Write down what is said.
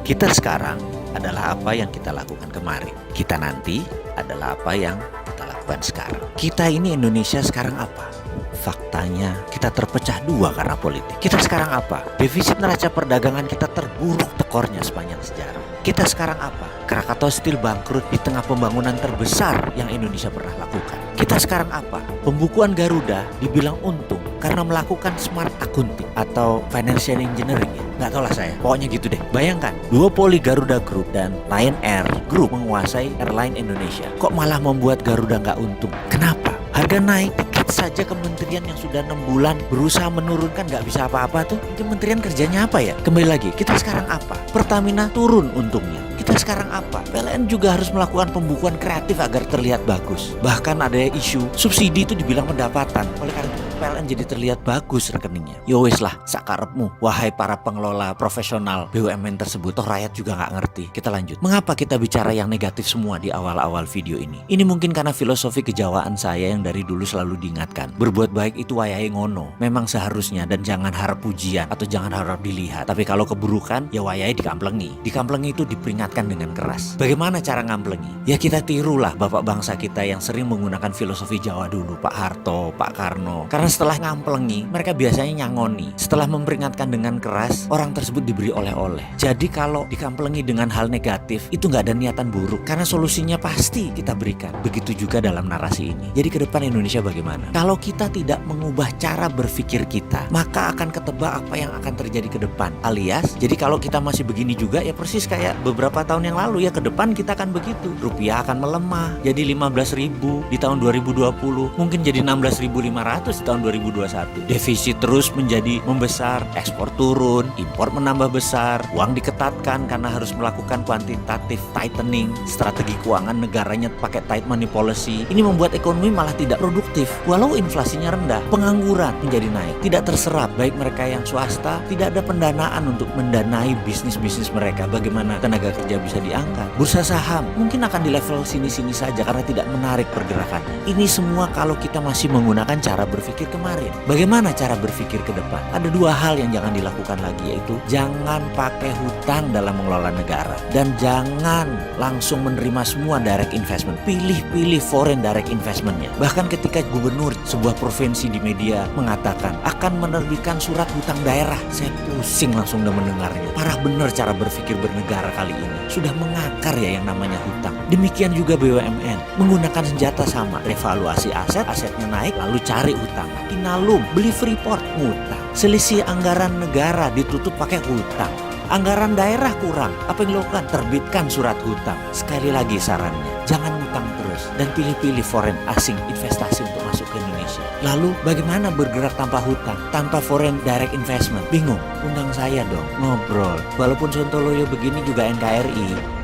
Kita sekarang adalah apa yang kita lakukan kemarin. Kita nanti adalah apa yang kita lakukan sekarang. Kita ini Indonesia sekarang apa? Faktanya kita terpecah dua karena politik. Kita sekarang apa? Defisit neraca perdagangan kita terburuk tekornya sepanjang sejarah. Kita sekarang apa? Krakatau Steel bangkrut di tengah pembangunan terbesar yang Indonesia pernah lakukan. Kita sekarang apa? Pembukuan Garuda dibilang untung karena melakukan smart accounting atau financial engineering ya. Nggak tahu lah saya, pokoknya gitu deh. Bayangkan, duopoli Garuda Group dan Lion Air Group menguasai airline Indonesia. Kok malah membuat Garuda nggak untung? Kenapa? Harga naik, tiket saja kementerian yang sudah 6 bulan berusaha menurunkan nggak bisa apa-apa tuh. Kementerian kerjanya apa ya? Kembali lagi, kita sekarang apa? Pertamina turun untungnya. Kita sekarang apa? PLN juga harus melakukan pembukuan kreatif agar terlihat bagus. Bahkan ada isu subsidi itu dibilang pendapatan. Oleh karena itu PLN jadi terlihat bagus rekeningnya. Ya wis lah, sakarepmu, wahai para pengelola profesional BUMN tersebut. Toh rakyat juga nggak ngerti. Kita lanjut. Mengapa kita bicara yang negatif semua di awal-awal video ini? Ini mungkin karena filosofi kejawaan saya yang dari dulu selalu diingatkan. Berbuat baik itu wayahe ngono. Memang seharusnya, dan jangan harap pujian atau jangan harap dilihat. Tapi kalau keburukan, ya wayahe dikamplengi. Dikamplengi itu diperingatkan dengan keras. Bagaimana cara ngamplengi? Ya kita tirulah bapak bangsa kita yang sering menggunakan filosofi Jawa dulu, Pak Harto, Pak Karno. Karena setelah ngamplengi, mereka biasanya nyangoni. Setelah memperingatkan dengan keras, orang tersebut diberi oleh-oleh. Jadi kalau dikamplengi dengan hal negatif, itu nggak ada niatan buruk. Karena solusinya pasti kita berikan. Begitu juga dalam narasi ini. Jadi ke depan Indonesia bagaimana? Kalau kita tidak mengubah cara berpikir kita, maka akan ketebak apa yang akan terjadi ke depan. Alias, jadi kalau kita masih begini juga, ya persis kayak beberapa tahun yang lalu, ya ke depan kita akan begitu. Rupiah akan melemah, jadi 15.000 di tahun 2020, mungkin jadi 16.500 di tahun 2021. Defisit terus menjadi membesar, ekspor turun, impor menambah besar, uang diketatkan karena harus melakukan quantitative tightening, strategi keuangan negaranya pakai tight money policy. Ini membuat ekonomi malah tidak produktif. Walau inflasinya rendah, pengangguran menjadi naik, tidak terserap. Baik mereka yang swasta, tidak ada pendanaan untuk mendanai bisnis-bisnis mereka. Bagaimana tenaga kerja bisa diangkat? Bursa saham mungkin akan di level sini-sini saja karena tidak menarik pergerakan. Ini semua kalau kita masih menggunakan cara berpikir kemarin. Bagaimana cara berpikir ke depan? Ada dua hal yang jangan dilakukan lagi, yaitu jangan pakai hutang dalam mengelola negara dan jangan langsung menerima semua direct investment. Pilih-pilih foreign direct investmentnya. Bahkan ketika gubernur sebuah provinsi di media mengatakan akan menerbitkan surat hutang daerah, saya pusing langsung udah mendengarnya. Parah bener cara berpikir bernegara kali ini. Sudah mengakar ya yang namanya hutang. Demikian juga BUMN menggunakan senjata sama. Revaluasi aset, asetnya naik lalu cari hutang. Inalum beli Freeport, ngutang. Selisih anggaran negara ditutup pakai hutang. Anggaran daerah kurang, apa yang dilakukan? Terbitkan surat hutang. Sekali lagi sarannya, jangan hutang terus dan pilih-pilih foreign asing investasi untuk masuk ke Indonesia. Lalu bagaimana bergerak tanpa hutang, tanpa foreign direct investment? Bingung? Undang saya dong, ngobrol. Walaupun Sontoloyo begini juga NKRI.